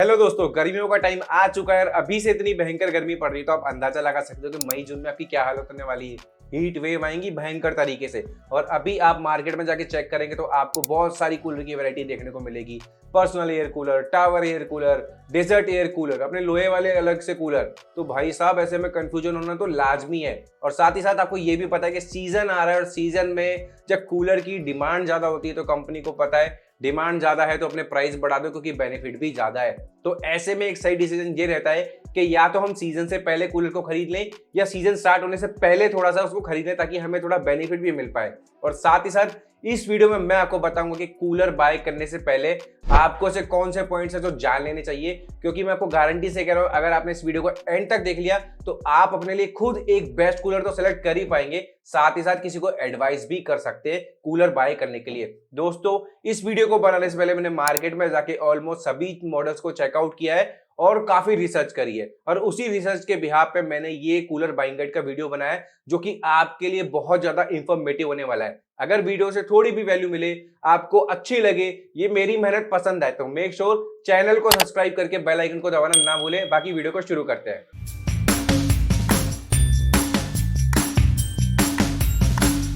Hello दोस्तों, गर्मियों का टाइम आ चुका है और अभी से इतनी भयंकर गर्मी पड़ रही है तो आप अंदाजा लगा सकते हो कि मई जून में आपकी क्या हालत होने वाली है। हीट वेव आएंगी भयंकर तरीके से। और अभी आप मार्केट में जाके चेक करेंगे तो आपको बहुत सारी कूलर की वैरायटी देखने को मिलेगी। Personal air cooler, tower air cooler, desert air cooler, अपने लोहे वाले अलग से कूलर। तो भाई साहब ऐसे में कंफ्यूजन होना तो लाजमी है। और साथ ही साथ आपको ये भी पता है कि सीजन आ रहा है और सीजन में जब कूलर की डिमांड ज्यादा होती है तो कंपनी को पता है डिमांड ज्यादा है तो अपने प्राइस बढ़ा दो क्योंकि बेनिफिट भी ज्यादा है। तो ऐसे में एक सही डिसीजन ये रहता है कि या तो हम सीजन से पहले कूलर को खरीद लें या सीजन स्टार्ट होने से पहले थोड़ा सा उसको खरीद लें ताकि हमें थोड़ा बेनिफिट भी मिल पाए। और साथ ही साथ इस वीडियो में मैं आपको बताऊंगा कि कूलर बाय करने से पहले आपको से कौन से पॉइंट्स है जो जान लेने चाहिए, क्योंकि मैं आपको गारंटी से कह रहा हूं अगर आपने इस वीडियो को एंड तक देख लिया तो आप अपने लिए खुद एक बेस्ट कूलर तो सेलेक्ट कर ही पाएंगे, साथ ही साथ किसी को एडवाइस भी कर सकते हैं कूलर बाय करने के लिए। दोस्तों, इस वीडियो को बनाने से पहले मैंने मार्केट में जाके ऑलमोस्ट सभी मॉडल्स को चेकआउट किया है और काफी रिसर्च करी है और उसी रिसर्च के बिहाफ पे मैंने ये कूलर बाइंग गाइड का वीडियो बनाया है जो कि आपके लिए बहुत ज्यादा इंफॉर्मेटिव होने वाला है। अगर वीडियो से थोड़ी भी वैल्यू मिले, आपको अच्छी लगे, ये मेरी मेहनत पसंद आए तो मेक श्योर चैनल को सब्सक्राइब करके बेल आइकन को दबाना ना भूलें। बाकी वीडियो को शुरू करते हैं।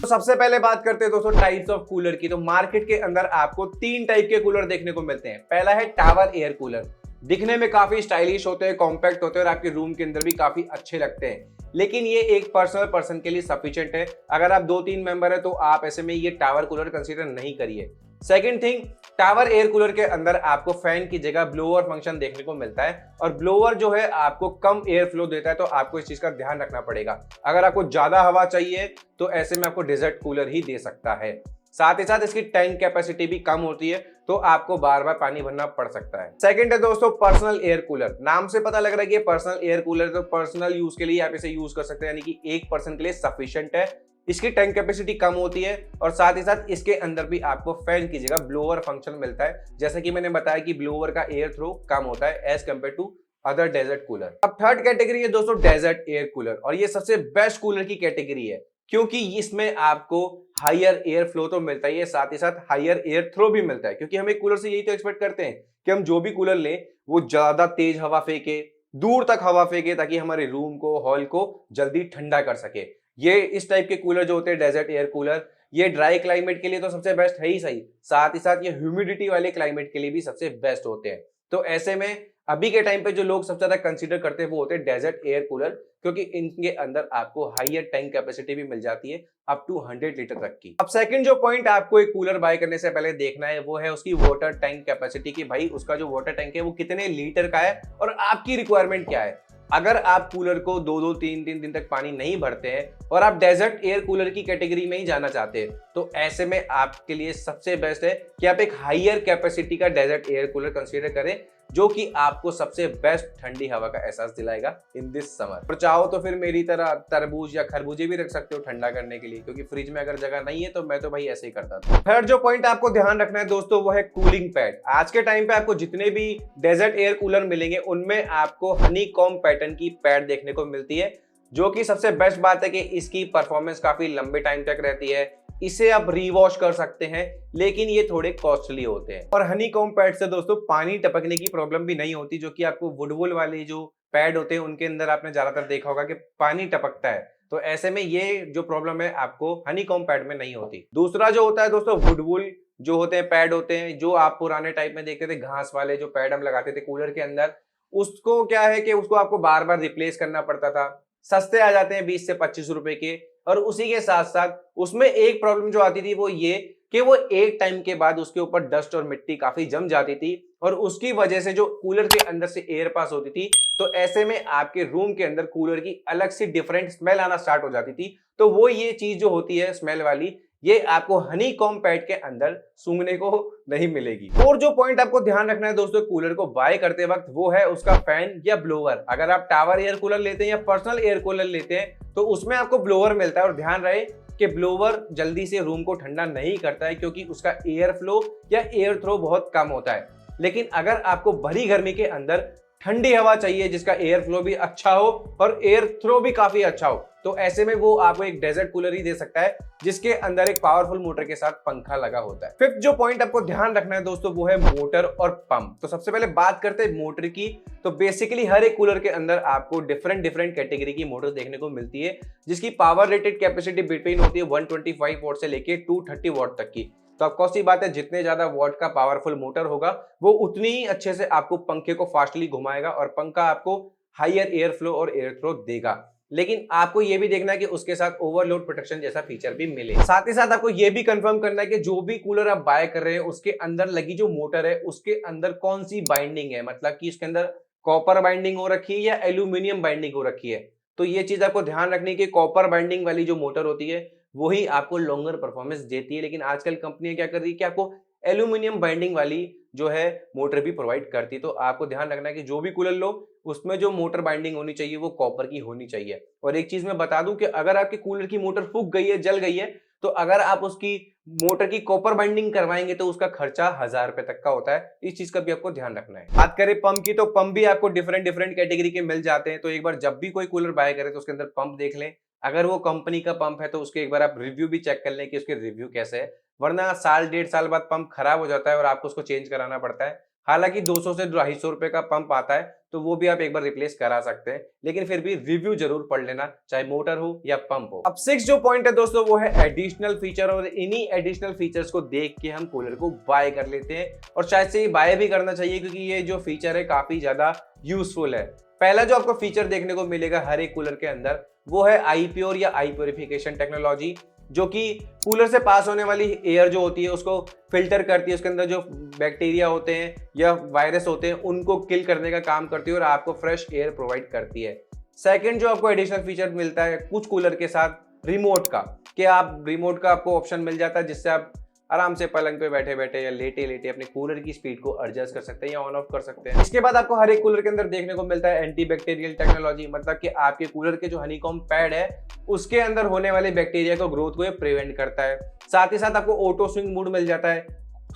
तो सबसे पहले बात करते हैं दोस्तों टाइप्स ऑफ कूलर की। तो मार्केट के अंदर आपको 3 टाइप के कूलर देखने को मिलते हैं। पहला है टावर एयर कूलर। दिखने में काफी स्टाइलिश होते हैं, कॉम्पैक्ट होते हैं और आपके रूम के अंदर भी काफी अच्छे लगते हैं, लेकिन ये एक पर्सनल पर्सन के लिए सफिशिएंट है। अगर आप 2-3 मेंबर है तो आप ऐसे में ये टावर कूलर कंसीडर नहीं करिए। Second thing, tower air cooler के अंदर आपको फैन की जगह ब्लोअर फंक्शन देखने को मिलता है और ब्लोअर जो है आपको कम एयर फ्लो देता है, तो आपको इस चीज का ध्यान रखना पड़ेगा। अगर आपको ज्यादा हवा चाहिए तो ऐसे में आपको डेजर्ट कूलर ही दे सकता है। साथ ही साथ इसकी टैंक कैपेसिटी भी कम होती है तो आपको बार बार पानी भरना पड़ सकता है। सेकंड है दोस्तों पर्सनल एयर कूलर। नाम से पता लग रहा है कि पर्सनल एयर कूलर तो पर्सनल यूज के लिए आप इसे यूज कर सकते हैं, यानी कि एक पर्सन के लिए सफिशिएंट है। इसकी टैंक कैपेसिटी कम होती है और साथ ही साथ इसके अंदर भी आपको फैन की जगह ब्लोअर फंक्शन मिलता है। जैसे कि मैंने बताया कि ब्लोअर का एयर थ्रो कम होता है as compare to other desert cooler. अब थर्ड कैटेगरी है दोस्तों डेजर्ट एयर कूलर, और ये सबसे बेस्ट कूलर की कैटेगरी है क्योंकि इसमें आपको हायर एयर फ्लो तो मिलता ही है, साथ ही साथ हायर एयर थ्रो भी मिलता है। क्योंकि हम एक कूलर से यही तो एक्सपेक्ट करते हैं कि हम जो भी कूलर लें वो ज्यादा तेज हवा फेंके, दूर तक हवा फेंके ताकि हमारे रूम को, हॉल को जल्दी ठंडा कर सके। ये इस टाइप के कूलर जो होते हैं डेजर्ट एयर कूलर, ये ड्राई क्लाइमेट के लिए तो सबसे बेस्ट है ही सही, साथ ही साथ ये ह्यूमिडिटी वाले क्लाइमेट के लिए भी सबसे बेस्ट होते हैं। तो ऐसे में अभी के टाइम पे जो लोग सबसे ज्यादा कंसीडर करते हैं वो होते हैं डेजर्ट एयर कूलर, क्योंकि इनके अंदर आपको हायर टैंक कैपेसिटी भी मिल जाती है अप टू 100 लीटर तक की। अब सेकंड जो पॉइंट आपको एक कूलर बाय करने से पहले देखना है वो है उसकी वाटर टैंक कैपेसिटी की। भाई उसका जो वाटर टैंक है वो कितने लीटर का है और आपकी रिक्वायरमेंट क्या है। अगर आप कूलर को 2-2, 3-3 दिन तक पानी नहीं भरते हैं और आप डेजर्ट एयर कूलर की कैटेगरी में ही जाना चाहते हैं तो ऐसे में आपके लिए सबसे बेस्ट है कि आप एक हायर कैपेसिटी का डेजर्ट एयर कूलर कंसीडर करें जो कि आपको सबसे बेस्ट ठंडी हवा का एहसास दिलाएगा इन दिस समर। और चाहो तो फिर मेरी तरह तरबूज या खरबूजे भी रख सकते हो ठंडा करने के लिए, क्योंकि फ्रिज में अगर जगह नहीं है तो मैं तो भाई ऐसे ही करता था। थर्ड जो पॉइंट आपको ध्यान रखना है दोस्तों वो है कूलिंग पैड। आज के टाइम पे आपको जितने भी डेजर्ट एयर कूलर मिलेंगे उनमें आपको हनीकॉम्ब पैटर्न की पैड देखने को मिलती है, जो कि सबसे बेस्ट बात है कि इसकी परफॉर्मेंस काफी लंबे टाइम तक रहती है। इसे आप रीवॉश कर सकते हैं, लेकिन ये थोड़े कॉस्टली होते हैं। और हनीकॉम्ब पैड से दोस्तों पानी टपकने की प्रॉब्लम भी नहीं होती, जो कि आपको वुडवुल वाले जो पैड होते हैं उनके अंदर आपने ज्यादातर देखा होगा कि पानी टपकता है। तो ऐसे में ये जो प्रॉब्लम है आपको हनीकॉम्ब पैड में नहीं होती। दूसरा जो होता है दोस्तों वुडवुल जो होते हैं पैड होते हैं, जो आप पुराने टाइप में देखते थे घास वाले जो पैड हम लगाते थे कूलर के अंदर, उसको क्या है कि उसको आपको बार बार रिप्लेस करना पड़ता था। सस्ते आ जाते हैं 20 से 25 रुपए के, और उसी के साथ साथ उसमें एक प्रॉब्लम जो आती थी वो ये कि वो एक टाइम के बाद उसके ऊपर डस्ट और मिट्टी काफी जम जाती थी और उसकी वजह से जो कूलर के अंदर से एयर पास होती थी तो ऐसे में आपके रूम के अंदर कूलर की अलग सी डिफरेंट स्मेल आना स्टार्ट हो जाती थी। तो वो ये चीज जो होती है स्मेल वाली, ये आपको हनीकॉम्ब पैड के अंदर सूंघने को नहीं मिलेगी। और जो पॉइंट आपको ध्यान रखना है दोस्तों कूलर को बाय करते वक्त वो है उसका फैन या ब्लोअर। अगर आप टावर एयर कूलर लेते हैं या पर्सनल एयर कूलर लेते हैं तो उसमें आपको ब्लोअर मिलता है, और ध्यान रहे कि ब्लोअर जल्दी से रूम को ठंडा नहीं करता है क्योंकि उसका एयर फ्लो या एयर थ्रो बहुत कम होता है। लेकिन अगर आपको भरी गर्मी के अंदर ठंडी हवा चाहिए जिसका एयर फ्लो भी अच्छा हो और एयर थ्रो भी काफी अच्छा हो तो ऐसे में वो आपको एक डेजर्ट कूलर ही दे सकता है जिसके अंदर एक पावरफुल मोटर के साथ पंखा लगा होता है। फिफ्थ जो पॉइंट आपको ध्यान रखना है दोस्तों वो है मोटर और पंप। तो सबसे पहले बात करते हैं मोटर की। तो बेसिकली हर एक कूलर के अंदर आपको डिफरेंट कैटेगरी की मोटर देखने को मिलती है जिसकी पावर रेटेड कैपेसिटी बिटवीन होती है 125 वॉट से लेके 230 वॉट तक की। तो ऑफ कोर्स सी बात है, जितने ज्यादा वॉट का पावरफुल मोटर होगा वो उतनी ही अच्छे से आपको पंखे को फास्टली घुमाएगा और पंखा आपको हायर एयर फ्लो और एयर थ्रो देगा। लेकिन आपको ये भी देखना है कि उसके साथ ओवरलोड प्रोटेक्शन जैसा फीचर भी मिले। साथ ही साथ आपको ये भी कंफर्म करना है कि जो भी कूलर आप बाय कर रहे हैं उसके अंदर लगी जो मोटर है उसके अंदर कौन सी बाइंडिंग है, मतलब कि इसके अंदर कॉपर बाइंडिंग हो रखी है या एल्यूमिनियम बाइंडिंग हो रखी है। तो ये चीज आपको ध्यान रखनी है कि कॉपर बाइंडिंग वाली जो मोटर होती है वही आपको लॉन्गर परफॉर्मेंस देती है, लेकिन आजकल कंपनियां क्या कर रही है कि आपको एल्यूमिनियम बाइंडिंग वाली जो है मोटर भी प्रोवाइड करती है। तो आपको ध्यान रखना है कि जो भी कूलर लो उसमें जो मोटर बाइंडिंग होनी चाहिए वो कॉपर की होनी चाहिए। और एक चीज मैं बता दूं कि अगर आपके कूलर की मोटर फूक गई है, जल गई है, तो अगर आप उसकी मोटर की कॉपर बाइंडिंग करवाएंगे तो उसका खर्चा 1000 रुपए तक का होता है। इस चीज का भी आपको ध्यान रखना है। बात करें पंप की, तो पंप भी आपको डिफरेंट कैटेगरी के मिल जाते हैं। तो एक बार जब भी कोई कूलर बाय करे तो उसके अंदर पंप देख लें। अगर वो कंपनी का पंप है तो उसके एक बार आप रिव्यू भी चेक कर लें कि उसके रिव्यू कैसे है, वरना साल 1.5 साल बाद पंप खराब हो जाता है और आपको उसको चेंज कराना पड़ता है। हालांकि 200 से 250 रुपए का पंप आता है तो वो भी आप एक बार रिप्लेस करा सकते हैं, लेकिन फिर भी रिव्यू जरूर पढ़ लेना, चाहे मोटर हो या पंप हो। अब 6 जो पॉइंट है दोस्तों वो है एडिशनल फीचर, और इन्हीं एडिशनल फीचर्स को देख के हम कूलर को बाय कर लेते हैं और शायद से ये बाय भी करना चाहिए क्योंकि ये जो फीचर है काफी ज्यादा यूजफुल है। पहला जो आपको फीचर देखने को मिलेगा हर एक कूलर के अंदर वो है आई प्योर या आई प्योरिफिकेशन टेक्नोलॉजी, जो कि कूलर से पास होने वाली एयर जो होती है उसको फिल्टर करती है, उसके अंदर जो बैक्टीरिया होते हैं या वायरस होते हैं उनको किल करने का काम करती है और आपको फ्रेश एयर प्रोवाइड करती है। सेकंड जो आपको एडिशनल फीचर मिलता है कुछ कूलर के साथ रिमोट का, कि आप रिमोट का आपको ऑप्शन मिल जाता है जिससे आप आराम से पलंग पे बैठे बैठे या लेटे लेटे अपने कूलर की स्पीड को एडजस्ट कर सकते हैं या ऑन ऑफ कर सकते हैं। इसके बाद आपको हर एक कूलर के अंदर देखने को मिलता है एंटी बैक्टीरियल टेक्नोलॉजी, मतलब कि आपके कूलर के जो हनीकॉम्ब पैड है उसके अंदर होने वाले बैक्टीरिया को ग्रोथ को ये प्रिवेंट करता है। साथ ही साथ आपको ऑटो स्विंग मोड मिल जाता है,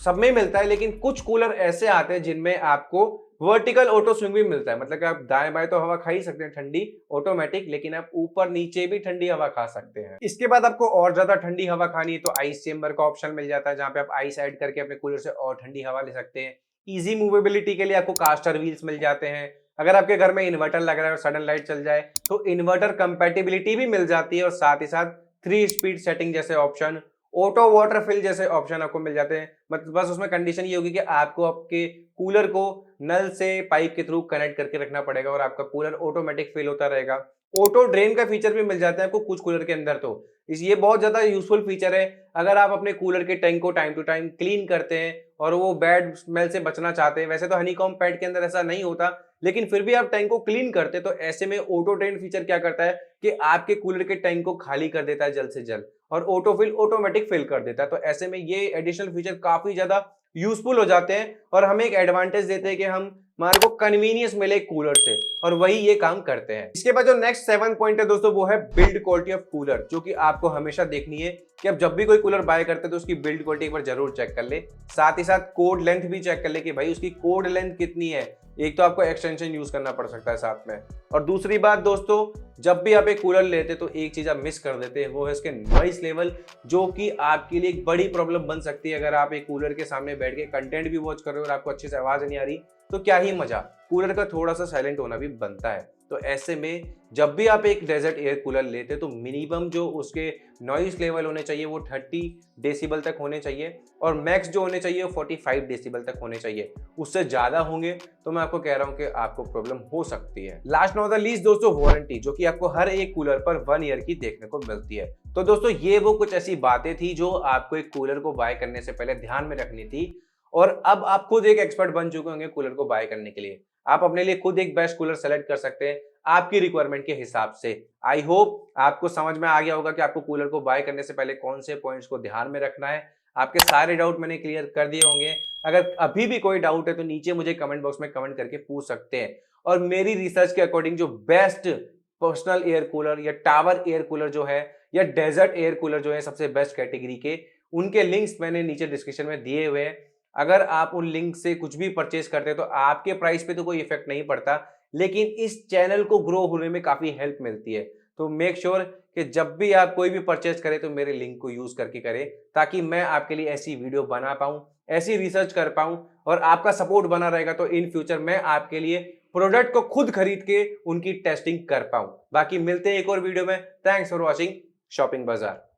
सब में मिलता है, लेकिन कुछ कूलर ऐसे आते हैं जिनमें आपको वर्टिकल ऑटो स्विंग भी मिलता है, मतलब कि आप दाएं बाएं तो हवा खा ही सकते हैं ठंडी ऑटोमेटिक, लेकिन आप ऊपर नीचे भी ठंडी हवा खा सकते हैं। इसके बाद आपको और ज्यादा ठंडी हवा खानी है तो आइस चेंबर का ऑप्शन मिल जाता है जहां पे आप आइस ऐड करके अपने कूलर से और ठंडी हवा ले सकते हैं। इजी मूवेबिलिटी के लिए आपको कास्टर व्हील्स मिल जाते हैं। अगर आपके घर में इन्वर्टर लग रहा है और सडन लाइट चल जाए तो इन्वर्टर कंपैटिबिलिटी भी मिल जाती है, और साथ ही साथ 3 स्पीड सेटिंग जैसे ऑप्शन, ऑटो वाटर फिल जैसे ऑप्शन आपको मिल जाते हैं। मतलब बस उसमें कंडीशन ये होगी कि आपको आपके कूलर को नल से पाइप के थ्रू कनेक्ट करके रखना पड़ेगा और आपका कूलर ऑटोमेटिक फिल होता रहेगा। ऑटो ड्रेन का फीचर भी मिल जाता है आपको कुछ कूलर के अंदर, तो ये बहुत ज्यादा यूजफुल फीचर है। अगर आप अपने कूलर के टैंक को टाइम टू टाइम क्लीन करते हैं और वो बैड स्मेल से बचना चाहते हैं, वैसे तो हनीकॉम्ब पैड के अंदर ऐसा नहीं होता, लेकिन फिर भी आप टैंक को क्लीन करते हैं तो ऐसे में ऑटो ड्रेन फीचर क्या करता है कि आपके कूलर के टैंक को खाली कर देता है जल्द से जल्द और ऑटो फिल ऑटोमेटिक फिल कर देता है। तो ऐसे में ये एडिशनल फीचर काफी ज्यादा यूजफुल हो जाते हैं और हमें एक एडवांटेज देते हैं कि हमारे को कन्वीनियंस मिले कूलर से, और वही ये काम करते हैं। इसके बाद जो नेक्स्ट 7 पॉइंट है दोस्तों वो है बिल्ड क्वालिटी ऑफ कूलर, जो कि आपको हमेशा देखनी है कि आप जब भी कोई कूलर बाय करते हैं तो उसकी बिल्ड क्वालिटी एक बार जरूर चेक कर ले। साथ ही साथ कोड लेंथ भी चेक कर ले कि भाई उसकी कोड लेंथ कितनी है। एक तो आपको एक्सटेंशन यूज करना पड़ सकता है साथ में, और दूसरी बात दोस्तों जब भी आप एक कूलर लेते तो एक चीज आप मिस कर देते हैं, वो है इसके नॉइस लेवल, जो कि आपके लिए एक बड़ी प्रॉब्लम बन सकती है। अगर आप एक कूलर के सामने बैठ के कंटेंट भी वॉच कर रहे हो और आपको अच्छे से आवाज नहीं आ रही तो क्या ही मजा, कूलर का थोड़ा सा साइलेंट होना भी बनता है। तो ऐसे में जब भी आप एक डेजर्ट एयर कूलर लेते तो मिनिमम जो उसके नॉइस लेवल होने चाहिए वो 30 डेसिबल तक होने चाहिए, और मैक्स जो होने चाहिए वो 45 डेसिबल तक होने चाहिए। उससे ज्यादा होंगे तो मैं आपको कह रहा हूं कि आपको प्रॉब्लम हो सकती है। लास्ट नॉट द लीस्ट दोस्तों वारंटी, जो कि आपको हर एक कूलर पर 1 ईयर की देखने को मिलती है। तो दोस्तों ये वो कुछ ऐसी बातें थी जो आपको एक कूलर को बाय करने से पहले ध्यान में रखनी थी, और अब आप खुद एक एक्सपर्ट बन चुके होंगे कूलर को बाय करने के लिए। आप अपने लिए खुद एक बेस्ट कूलर सेलेक्ट कर सकते हैं आपकी रिक्वायरमेंट के हिसाब से। आई होप आपको समझ में आ गया होगा कि आपको कूलर को बाय करने से पहले कौन से पॉइंट्स को ध्यान में रखना है। आपके सारे डाउट मैंने क्लियर कर दिए होंगे। अगर अभी भी कोई डाउट है तो नीचे मुझे कमेंट बॉक्स में कमेंट करके पूछ सकते हैं, और मेरी रिसर्च के अकॉर्डिंग जो बेस्ट पर्सनल एयर कूलर या टावर एयर कूलर जो है या डेजर्ट एयर कूलर जो है सबसे बेस्ट कैटेगरी के, उनके लिंक्स मैंने नीचे डिस्क्रिप्शन में दिए हुए हैं। अगर आप उन लिंक से कुछ भी परचेज करते हैं तो आपके प्राइस पे तो कोई इफेक्ट नहीं पड़ता, लेकिन इस चैनल को ग्रो होने में काफी हेल्प मिलती है। तो मेक श्योर कि जब भी आप कोई भी परचेज करें तो मेरे लिंक को यूज करके करें, ताकि मैं आपके लिए ऐसी वीडियो बना पाऊं, ऐसी रिसर्च कर पाऊं, और आपका सपोर्ट बना रहेगा तो इन फ्यूचर मैं आपके लिए प्रोडक्ट को खुद खरीद के उनकी टेस्टिंग कर पाऊं। बाकी मिलते हैं एक और वीडियो में। थैंक्स फॉर वॉचिंग शॉपिंग बाजार।